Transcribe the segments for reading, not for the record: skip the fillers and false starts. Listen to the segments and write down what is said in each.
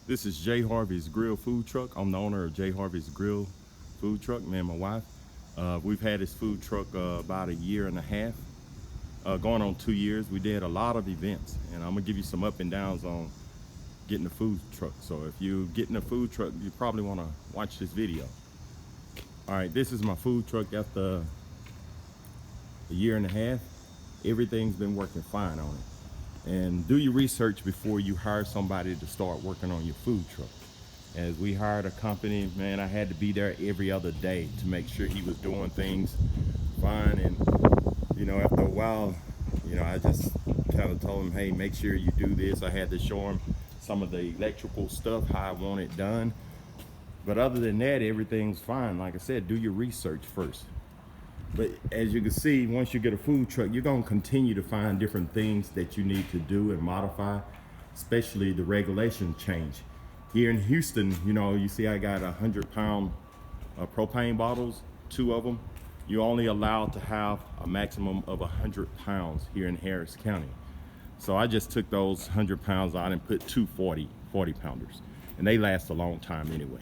This is Jay Harvey's Grill Food Truck. I'm the owner of Jay Harvey's Grill Food Truck, me and my wife. We've had this food truck about a year and a half, going on 2 years. We did a lot of events, and I'm gonna give you some up and downs on getting a food truck. So if you're getting a food truck, you probably wanna watch this video. All right, this is my food truck after a year and a half. Everything's been working fine on it. And do your research before you hire somebody to start working on your food truck. As we hired a company, man, I had to be there every other day to make sure he was doing things fine. And after a while, I just kind of told him, hey, make sure you do this. I had to show him some of the electrical stuff, how I want it done. But other than that, everything's fine. Like I said, do your research first. But as you can see, once you get a food truck, you're gonna continue to find different things that you need to do and modify, especially the regulation change. Here in Houston, you see I got 100-pound propane bottles, 2 of them. You're only allowed to have a maximum of 100 pounds here in Harris County. So I just took those 100 pounds out and put 2 40 pounders. And they last a long time anyway.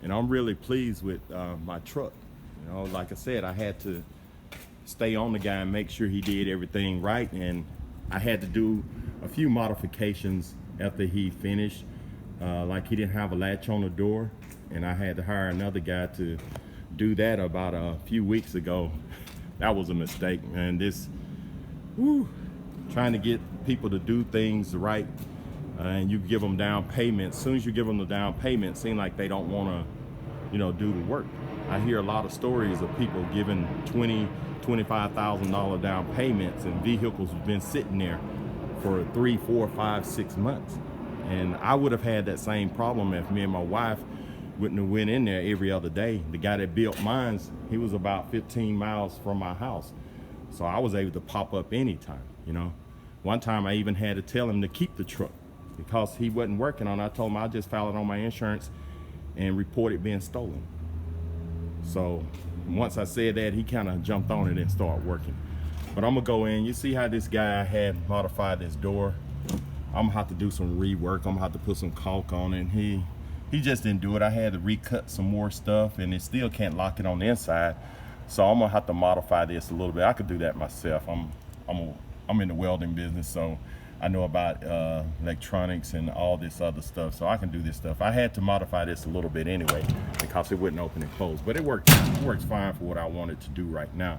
And I'm really pleased with my truck. Like I said, I had to stay on the guy and make sure he did everything right, and I had to do a few modifications after he finished. Like he didn't have a latch on the door, and I had to hire another guy to do that about a few weeks ago. That was a mistake, man. Trying to get people to do things right, and you give them down payment. As soon as you give them the down payment, it seems like they don't want to, do the work. I hear a lot of stories of people giving $20,000, $25,000 down payments, and vehicles have been sitting there for 3, 4, 5, 6 months. And I would have had that same problem if me and my wife wouldn't have went in there every other day. The guy that built mine, he was about 15 miles from my house. So I was able to pop up anytime, One time I even had to tell him to keep the truck because he wasn't working on it. I told him I just filed it on my insurance and report it being stolen. So once I said that, he kind of jumped on it and started working. But I'm gonna go in. You see how this guy had modified this door? I'm gonna have to do some rework. I'm gonna have to put some caulk on it. He just didn't do it. I had to recut some more stuff, and it still can't lock it on the inside. So I'm gonna have to modify this a little bit. I could do that myself. I'm in the welding business, so I know about electronics and all this other stuff, so I can do this stuff. I had to modify this a little bit anyway because it wouldn't open and close, but it works fine for what I wanted to do right now.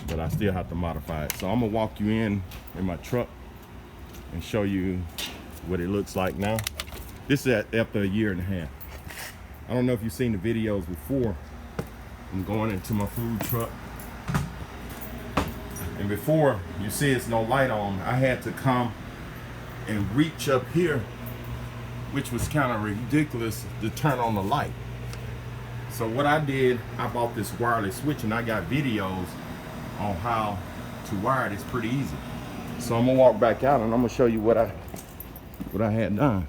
But I still have to modify it. So I'm gonna walk you in my truck and show you what it looks like now. This is after a year and a half. I don't know if you've seen the videos before. I'm going into my food truck. And before, you see it's no light on, I had to come and reach up here, which was kind of ridiculous, to turn on the light. So what I did, I bought this wireless switch, and I got videos on how to wire it. It's pretty easy. So I'm gonna walk back out and I'm gonna show you what I had done.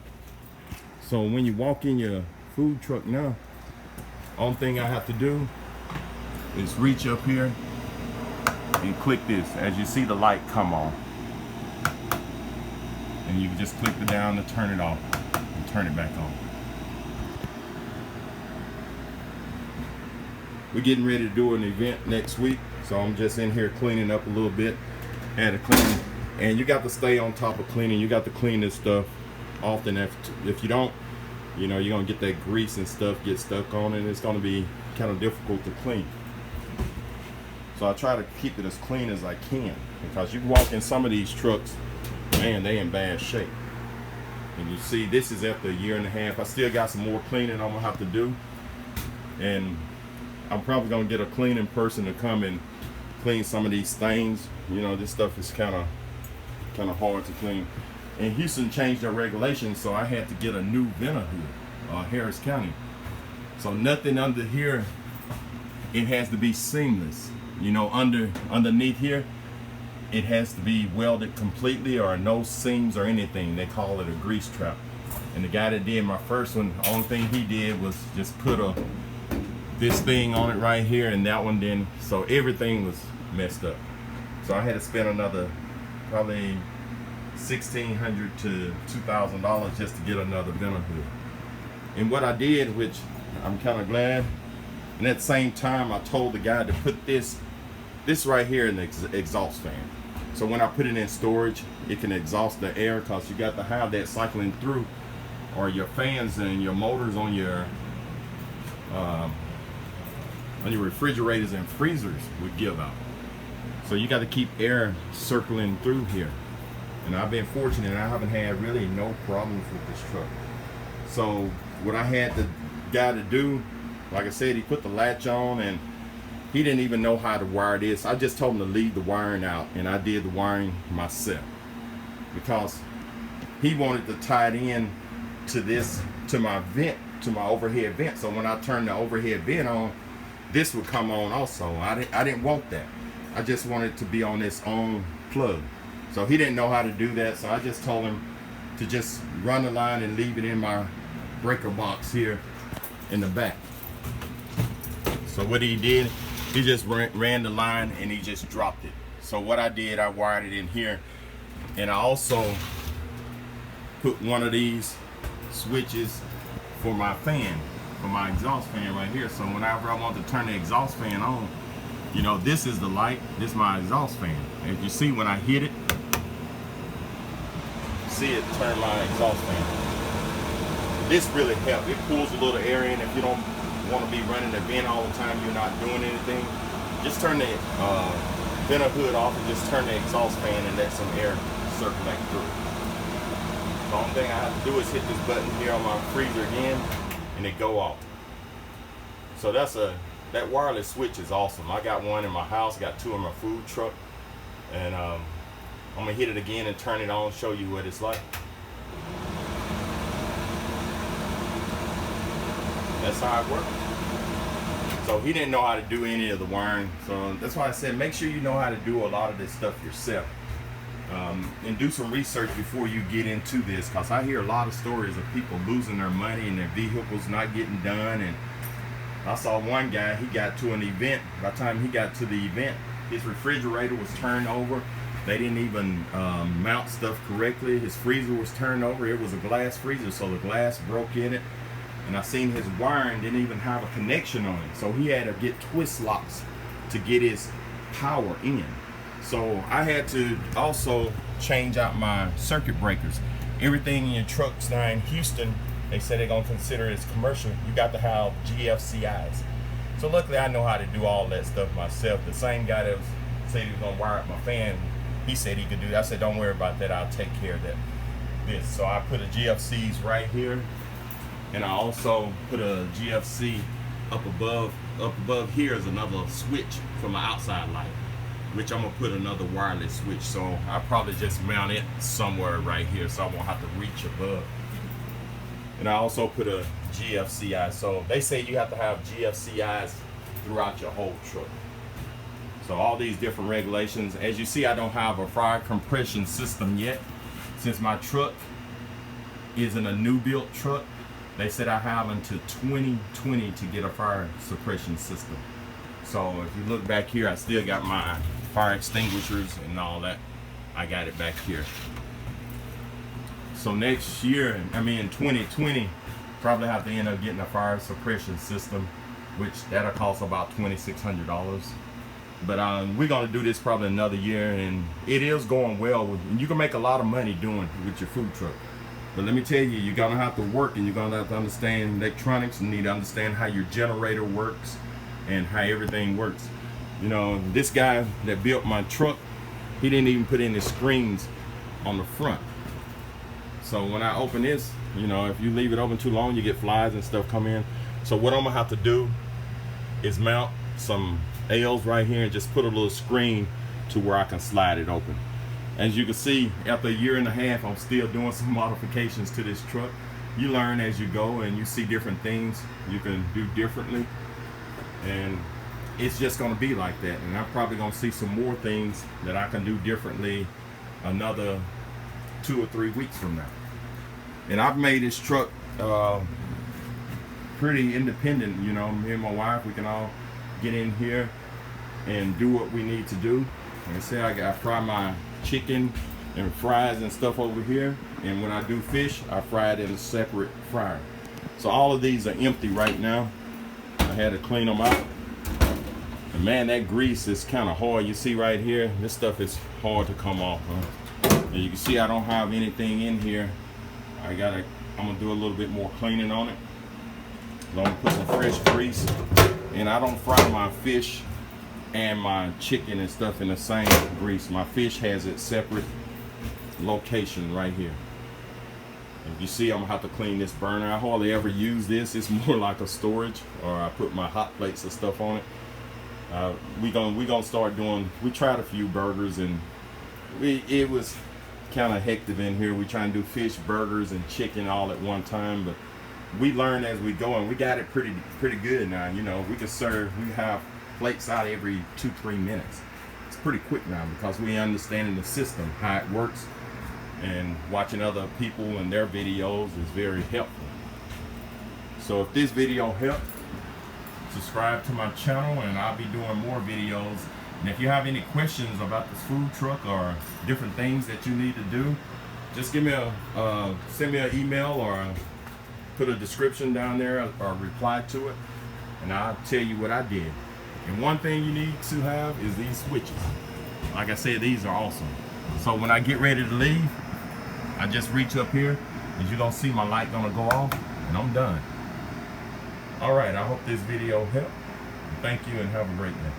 So when you walk in your food truck now, only thing I have to do is reach up here and click this. As you see the light come on, and you can just click the down to turn it off and turn it back on. We're getting ready to do an event next week, so I'm just in here cleaning up a little bit. Had to clean, and you got to stay on top of cleaning. You got to clean this stuff often. If you don't, you're gonna get that grease and stuff get stuck on it, and it's gonna be kind of difficult to clean. So I try to keep it as clean as I can, because you can walk in some of these trucks, man, they in bad shape. And you see, this is after a year and a half. I still got some more cleaning I'm gonna have to do, and I'm probably gonna get a cleaning person to come and clean some of these stains. This stuff is kind of hard to clean. And Houston changed their regulations, so I had to get a new venter here, Harris County. So nothing under here, it has to be seamless. Underneath here, it has to be welded completely, or no seams or anything. They call it a grease trap. And the guy that did my first one, the only thing he did was just put this thing on it right here, and that one didn't. So everything was messed up. So I had to spend another probably $1,600 to $2,000 just to get another vent hood. And what I did, which I'm kind of glad, and at the same time I told the guy to put this right here in the exhaust fan. So when I put it in storage, it can exhaust the air, because you got to have that cycling through, or your fans and your motors on your refrigerators and freezers would give out. So you got to keep air circling through here. And I've been fortunate, I haven't had really no problems with this truck. So what I had the guy to do, like I said, he put the latch on, and he didn't even know how to wire this. I just told him to leave the wiring out, and I did the wiring myself, because he wanted to tie it in to this, to my vent, to my overhead vent. So when I turned the overhead vent on, this would come on also. I didn't want that. I just wanted it to be on its own plug. So he didn't know how to do that, so I just told him to just run the line and leave it in my breaker box here in the back. So what he did, he just ran the line and he just dropped it. So what I did, I wired it in here, and I also put one of these switches for my fan, for my exhaust fan right here. So whenever I want to turn the exhaust fan on, you know, this is the light, this is my exhaust fan. As you see, when I hit it, see it turn my exhaust fan. This really helps. It pulls a little air in. If you don't want to be running the vent all the time, you're not doing anything, just turn the vent hood off and just turn the exhaust fan and let some air circulate through. The only thing I have to do is hit this button here on my freezer again, and it go off. So that wireless switch is awesome. I got one in my house, got two in my food truck, and I'm gonna hit it again and turn it on, show you what it's like. That's how it works. So he didn't know how to do any of the wiring, so that's why I said make sure you know how to do a lot of this stuff yourself, and do some research before you get into this, because I hear a lot of stories of people losing their money and their vehicles not getting done. And I saw one guy, he got to an event. By the time he got to the event, his refrigerator was turned over. They didn't even mount stuff correctly. His freezer was turned over. It was a glass freezer, so the glass broke in it. And I seen his wiring didn't even have a connection on it. So he had to get twist locks to get his power in. So I had to also change out my circuit breakers. Everything in your trucks now in Houston, they say they're gonna consider it as commercial. You got to have GFCIs. So luckily I know how to do all that stuff myself. The same guy that said he was gonna wire up my fan, he said he could do that. I said, don't worry about that, I'll take care of that. So I put a GFCs right here, and I also put a GFC up above. Up above here is another switch for my outside light, which I'm gonna put another wireless switch. So I probably just mount it somewhere right here, so I won't have to reach above. And I also put a GFCI. So they say you have to have GFCIs throughout your whole truck. So all these different regulations. As you see, I don't have a fire compression system yet. Since my truck isn't a new built truck, they said I have until 2020 to get a fire suppression system. So if you look back here, I still got my fire extinguishers and all that. I got it back here. So next year, I mean in 2020, probably have to end up getting a fire suppression system, which that'll cost about $2,600. But we're gonna do this probably another year, and it is going well. And you can make a lot of money doing it with your food truck. But let me tell you, you're gonna have to work, and you're gonna have to understand electronics. You need to understand how your generator works and how everything works. You know, this guy that built my truck, he didn't even put any screens on the front. So when I open this, you know, if you leave it open too long, you get flies and stuff come in. So what I'm gonna have to do is mount some L's right here and just put a little screen to where I can slide it open. As you can see, after a year and a half, I'm still doing some modifications to this truck. You learn as you go, and you see different things you can do differently, and it's just gonna be like that. And I'm probably gonna see some more things that I can do differently another 2 or 3 weeks from now. And I've made this truck pretty independent. You know, me and my wife, we can all get in here and do what we need to do. Like I said, I fry my chicken and fries and stuff over here. And when I do fish, I fry it in a separate fryer. So all of these are empty right now. I had to clean them out. And man, that grease is kind of hard. You see right here, this stuff is hard to come off, huh? And you can see I don't have anything in here. I'm gonna do a little bit more cleaning on it. I'm gonna put some fresh grease. And I don't fry my fish and my chicken and stuff in the same grease. My fish has its separate location right here. If you see, I'm gonna have to clean this burner. I hardly ever use this. It's more like a storage, or I put my hot plates and stuff on it. We gonna start doing. We tried a few burgers, and it was kind of hectic in here. We trying to do fish, burgers, and chicken all at one time, but we learn as we go, and we got it pretty good now. You know, we have plates out every 2-3 minutes. It's pretty quick now because we understanding the system, how it works, and watching other people and their videos is very helpful. So if this video helped, subscribe to my channel, and I'll be doing more videos. And if you have any questions about this food truck or different things that you need to do, just give me send me an email, or put a description down there, or reply to it, and I'll tell you what I did. And one thing you need to have is these switches. Like I said, these are awesome. So when I get ready to leave, I just reach up here, and you're gonna see my light gonna go off, and I'm done. All right, I hope this video helped. Thank you, and have a great day.